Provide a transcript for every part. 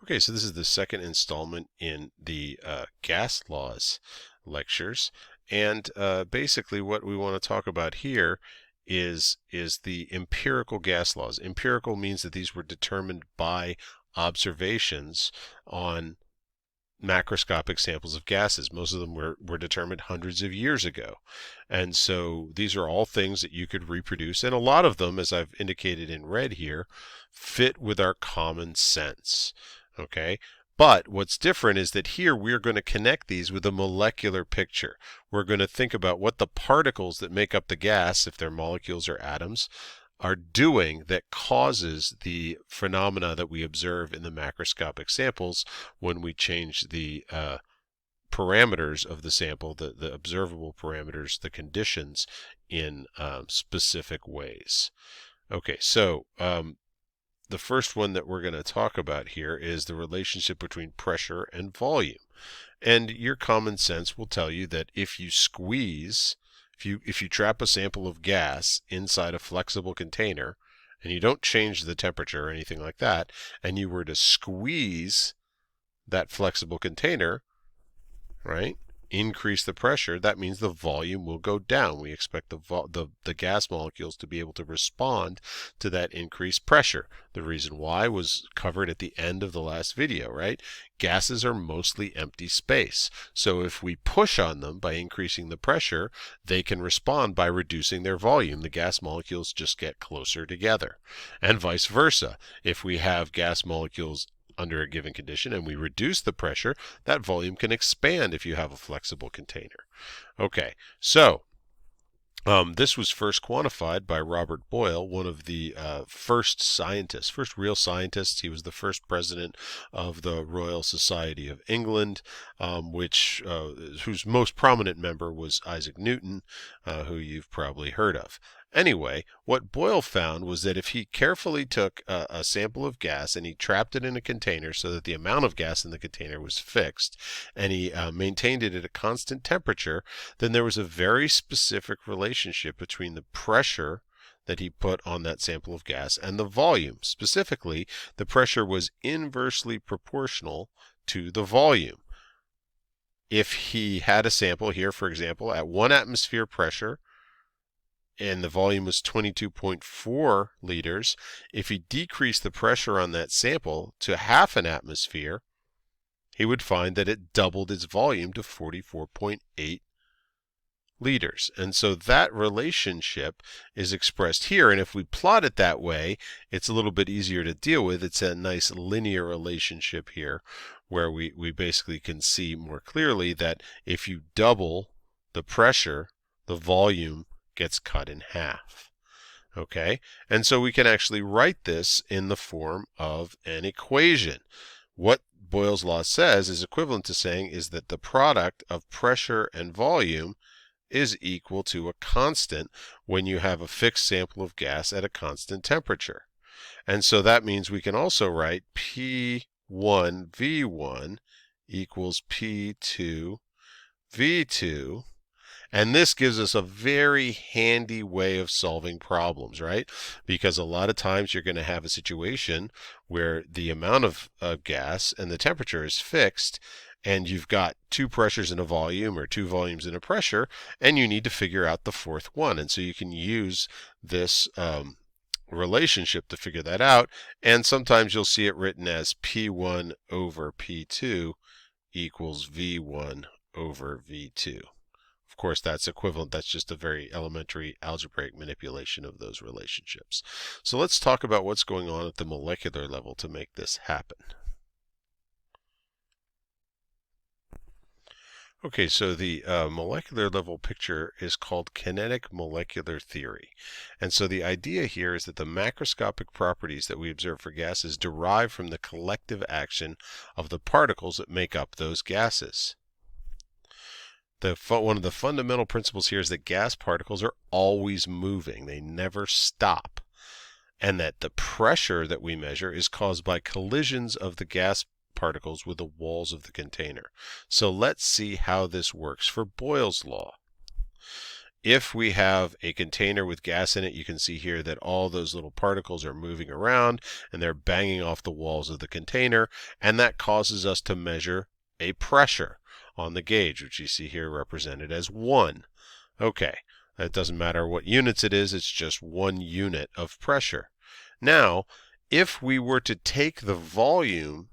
Okay, so this is the second installment in the gas laws lectures, and basically what we want to talk about here is the empirical gas laws. Empirical means that these were determined by observations on macroscopic samples of gases. Most of them were determined hundreds of years ago. And so these are all things that you could reproduce, and a lot of them, as I've indicated in red here, fit with our common sense. Okay? But what's different is that here we're going to connect these with a molecular picture. We're going to think about what the particles that make up the gas, if they're molecules or atoms, are doing that causes the phenomena that we observe in the macroscopic samples when we change the parameters of the sample, the observable parameters, the conditions in specific ways. Okay, so the first one that we're going to talk about here is the relationship between pressure and volume. And your common sense will tell you that if you squeeze, if you trap a sample of gas inside a flexible container, and you don't change the temperature or anything like that, and you were to squeeze that flexible container, right, increase the pressure, that means the volume will go down. We expect the gas molecules to be able to respond to that increased pressure. The reason why was covered at the end of the last video, right? Gases are mostly empty space. So if we push on them by increasing the pressure, they can respond by reducing their volume. The gas molecules just get closer together. And vice versa. If we have gas molecules under a given condition and we reduce the pressure, that volume can expand if you have a flexible container. Okay, so this was first quantified by Robert Boyle, one of the first real scientists. He was the first president of the Royal Society of England, whose most prominent member was Isaac Newton, who you've probably heard of. Anyway, what Boyle found was that if he carefully took a sample of gas and he trapped it in a container so that the amount of gas in the container was fixed, and he maintained it at a constant temperature, then there was a very specific relationship between the pressure that he put on that sample of gas and the volume. Specifically, the pressure was inversely proportional to the volume. If he had a sample here, for example, at 1 atmosphere pressure, and the volume was 22.4 liters, if he decreased the pressure on that sample to half an atmosphere, he would find that it doubled its volume to 44.8 liters. And so that relationship is expressed here, and if we plot it that way, it's a little bit easier to deal with. It's a nice linear relationship here where we basically can see more clearly that if you double the pressure, the volume gets cut in half. Okay, and so we can actually write this in the form of an equation. What Boyle's law says is equivalent to saying is that the product of pressure and volume is equal to a constant when you have a fixed sample of gas at a constant temperature. And so that means we can also write P1V1 equals P2V2. And this gives us a very handy way of solving problems, right? Because a lot of times you're going to have a situation where the amount of gas and the temperature is fixed, and you've got two pressures in a volume or two volumes in a pressure, and you need to figure out the fourth one. And so you can use this relationship to figure that out. And sometimes you'll see it written as P1 over P2 equals V1 over V2. Of course, that's equivalent. That's just a very elementary algebraic manipulation of those relationships. So let's talk about what's going on at the molecular level to make this happen. Okay, so the molecular level picture is called kinetic molecular theory. And so the idea here is that the macroscopic properties that we observe for gases derive from the collective action of the particles that make up those gases. One of the fundamental principles here is that gas particles are always moving. They never stop. And that the pressure that we measure is caused by collisions of the gas particles with the walls of the container. So let's see how this works for Boyle's law. if we have a container with gas in it, you can see here that all those little particles are moving around and they're banging off the walls of the container, and that causes us to measure a pressure on the gauge, which you see here represented as 1. Okay, that doesn't matter what units it is, it's just 1 unit of pressure. Now, if we were to take the volume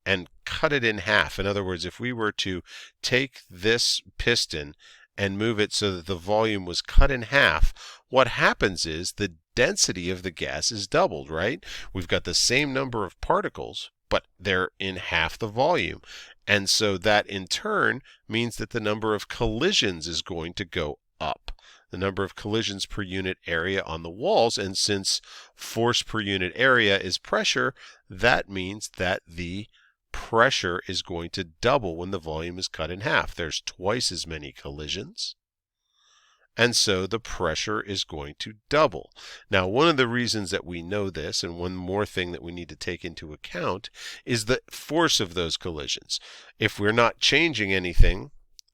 and cut it in half, in other words, if we were to take this piston and move it so that the volume was cut in half, what happens is the density of the gas is doubled, right? We've got the same number of particles, but they're in half the volume. And so that in turn means that the number of collisions is going to go up. The number of collisions per unit area on the walls, and since force per unit area is pressure, that means that the pressure is going to double when the volume is cut in half. There's twice as many collisions, and so the pressure is going to double. Now, one of the reasons that we know this, and one more thing that we need to take into account, is the force of those collisions. If we're not changing anything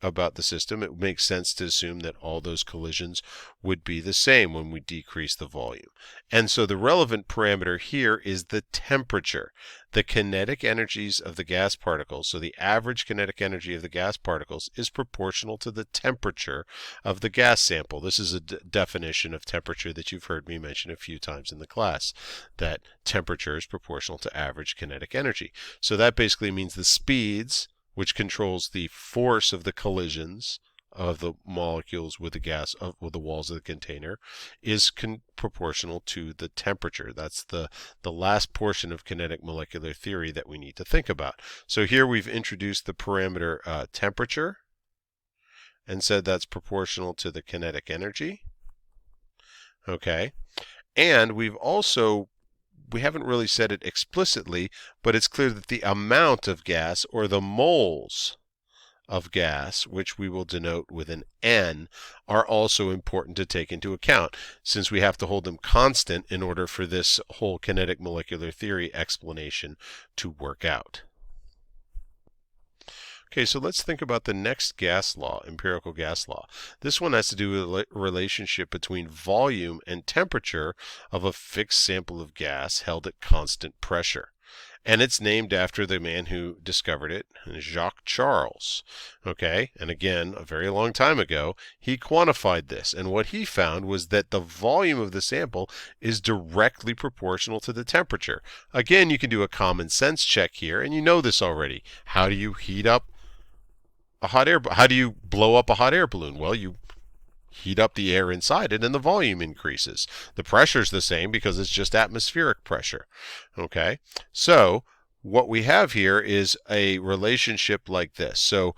about the system, it makes sense to assume that all those collisions would be the same when we decrease the volume. And so the relevant parameter here is the temperature. The kinetic energies of the gas particles, so the average kinetic energy of the gas particles, is proportional to the temperature of the gas sample. This is a definition of temperature that you've heard me mention a few times in the class, that temperature is proportional to average kinetic energy. So that basically means the speeds, which controls the force of the collisions of the molecules with the gas with the walls of the container, is proportional to the temperature. That's the last portion of kinetic molecular theory that we need to think about. So here we've introduced the parameter temperature and said that's proportional to the kinetic energy. Okay, and we haven't really said it explicitly, but it's clear that the amount of gas, or the moles of gas, which we will denote with an N, are also important to take into account, since we have to hold them constant in order for this whole kinetic molecular theory explanation to work out. Okay, so let's think about the next gas law, empirical gas law. This one has to do with the relationship between volume and temperature of a fixed sample of gas held at constant pressure. And it's named after the man who discovered it, Jacques Charles. Okay, and again, a very long time ago, he quantified this, and what he found was that the volume of the sample is directly proportional to the temperature. Again, you can do a common sense check here, and you know this already. How do you heat up a hot air? How do you blow up a hot air balloon? Well, you heat up the air inside it and the volume increases. The pressure's the same because it's just atmospheric pressure. Okay, so what we have here is a relationship like this. So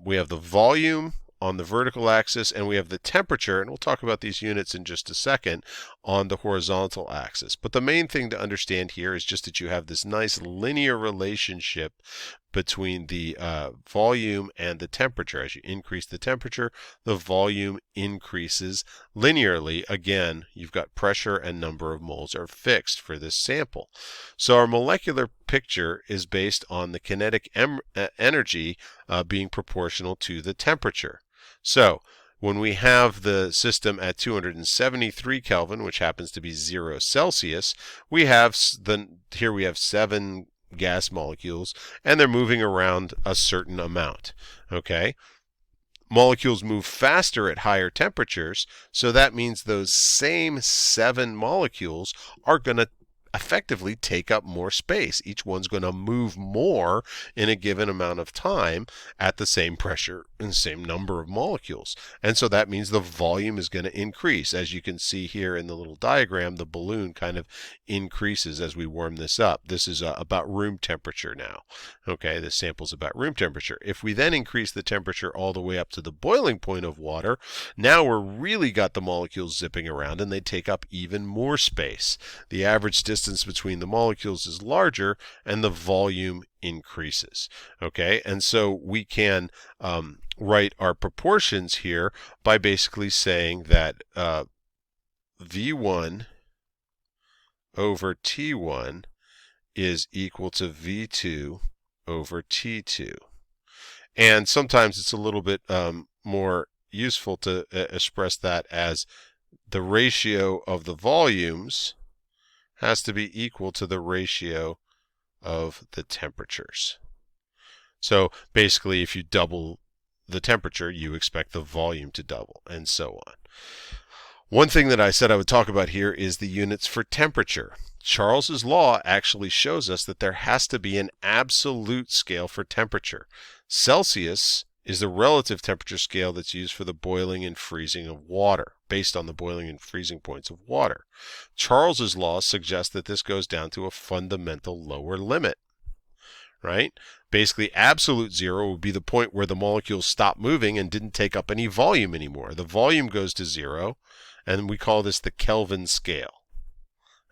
we have the volume on the vertical axis, and we have the temperature, and we'll talk about these units in just a second, on the horizontal axis. But the main thing to understand here is just that you have this nice linear relationship between the volume and the temperature. As you increase the temperature, the volume increases linearly. Again, you've got pressure and number of moles are fixed for this sample. So our molecular picture is based on the kinetic energy being proportional to the temperature. So when we have the system at 273 Kelvin, which happens to be 0 Celsius, we have here we have 7 gas molecules, and they're moving around a certain amount. Okay, molecules move faster at higher temperatures, so that means those same 7 molecules are going to effectively take up more space. Each one's going to move more in a given amount of time at the same pressure and same number of molecules. And so that means the volume is going to increase. As you can see here in the little diagram, the balloon kind of increases as we warm this up. This is about room temperature now. Okay, this sample's about room temperature. If we then increase the temperature all the way up to the boiling point of water, now we're really got the molecules zipping around, and they take up even more space. The average distance between the molecules is larger, and the volume increases. Okay, and so we can write our proportions here by basically saying that V1 over T1 is equal to V2 over T2. And sometimes it's a little bit more useful to express that as the ratio of the volumes has to be equal to the ratio of the temperatures. So basically, if you double the temperature, you expect the volume to double, and so on. One thing that I said I would talk about here is the units for temperature. Charles's law actually shows us that there has to be an absolute scale for temperature. Celsius is the relative temperature scale that's used for the boiling and freezing of water, based on the boiling and freezing points of water. Charles's law suggests that this goes down to a fundamental lower limit, right? Basically, absolute zero would be the point where the molecules stop moving and didn't take up any volume anymore. The volume goes to zero, and we call this the Kelvin scale.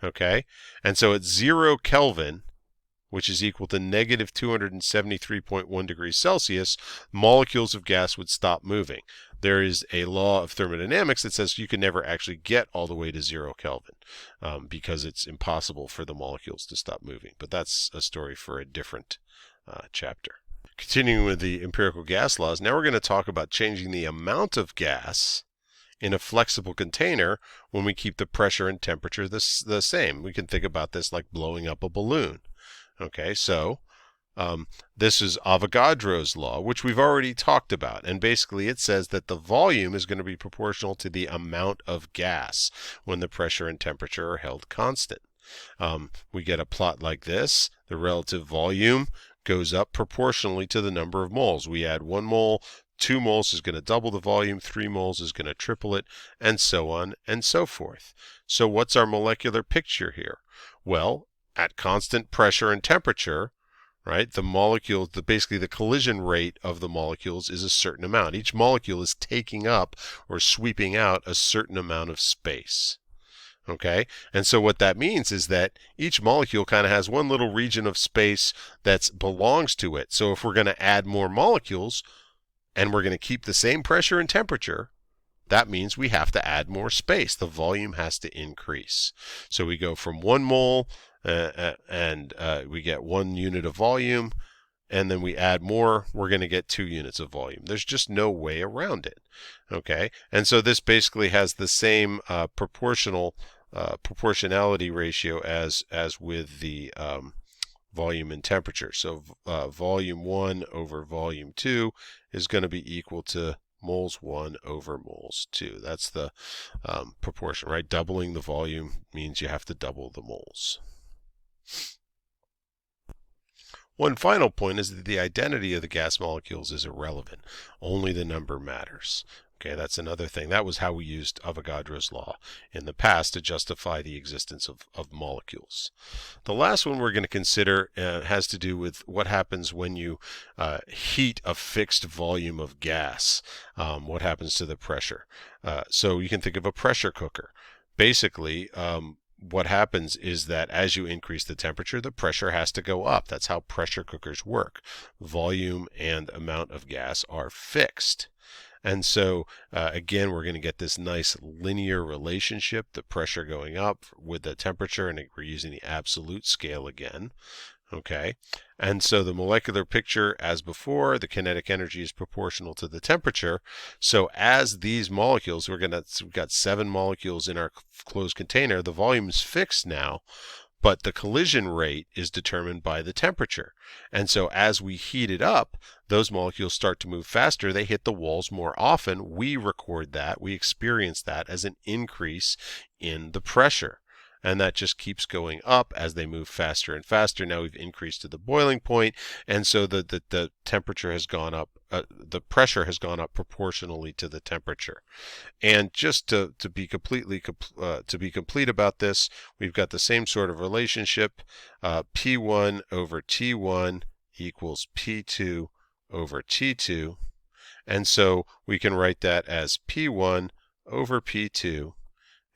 Okay? And so at 0 Kelvin, which is equal to negative 273.1 degrees Celsius, molecules of gas would stop moving. There is a law of thermodynamics that says you can never actually get all the way to 0 Kelvin because it's impossible for the molecules to stop moving. But that's a story for a different chapter. Continuing with the empirical gas laws, now we're going to talk about changing the amount of gas in a flexible container when we keep the pressure and temperature the same. We can think about this like blowing up a balloon. Okay, so this is Avogadro's law, which we've already talked about. And basically it says that the volume is going to be proportional to the amount of gas when the pressure and temperature are held constant. We get a plot like this. The relative volume goes up proportionally to the number of moles. We add 1 mole, 2 moles is going to double the volume, 3 moles is going to triple it, and so on and so forth. So what's our molecular picture here? Well, at constant pressure and temperature, right, the molecule, basically the collision rate of the molecules is a certain amount. Each molecule is taking up or sweeping out a certain amount of space. Okay, and so what that means is that each molecule kind of has one little region of space that belongs to it. So if we're going to add more molecules and we're going to keep the same pressure and temperature, that means we have to add more space. The volume has to increase. So we go from 1 mole and we get 1 unit of volume, and then we add more, we're going to get 2 units of volume. There's just no way around it. Okay, and so this basically has the same proportionality ratio as with the volume and temperature. So volume 1 over volume 2 is going to be equal to moles 1 over moles 2. That's the proportion, right? Doubling the volume means you have to double the moles. One final point is that the identity of the gas molecules is irrelevant. Only the number matters. Okay, that's another thing. That was how we used Avogadro's law in the past to justify the existence of molecules. The last one we're going to consider has to do with what happens when you heat a fixed volume of gas. What happens to the pressure? So you can think of a pressure cooker. Basically, what happens is that as you increase the temperature, the pressure has to go up. That's how pressure cookers work. Volume and amount of gas are fixed. And so, again, we're going to get this nice linear relationship, the pressure going up with the temperature, and we're using the absolute scale again. Okay, and so the molecular picture, as before, the kinetic energy is proportional to the temperature. So as these molecules, we've got 7 molecules in our closed container, the volume is fixed now, but the collision rate is determined by the temperature. And so as we heat it up, those molecules start to move faster. They hit the walls more often. We record that. We experience that as an increase in the pressure. And that just keeps going up as they move faster and faster. Now we've increased to the boiling point, and so the temperature has gone up, the pressure has gone up proportionally to the temperature. And just to be complete about this, we've got the same sort of relationship. P1 over T1 equals P2 over T2, and so we can write that as P1 over P2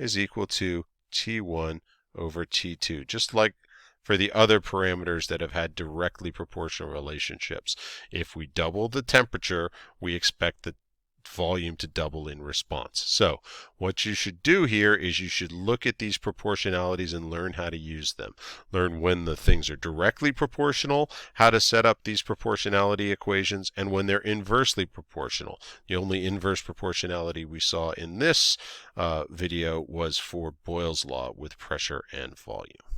is equal to T1 over T2, just like for the other parameters that have had directly proportional relationships. If we double the temperature, we expect the volume to double in response. So what you should do here is you should look at these proportionalities and learn how to use them. Learn when the things are directly proportional, how to set up these proportionality equations, and when they're inversely proportional. The only inverse proportionality we saw in this video was for Boyle's law with pressure and volume.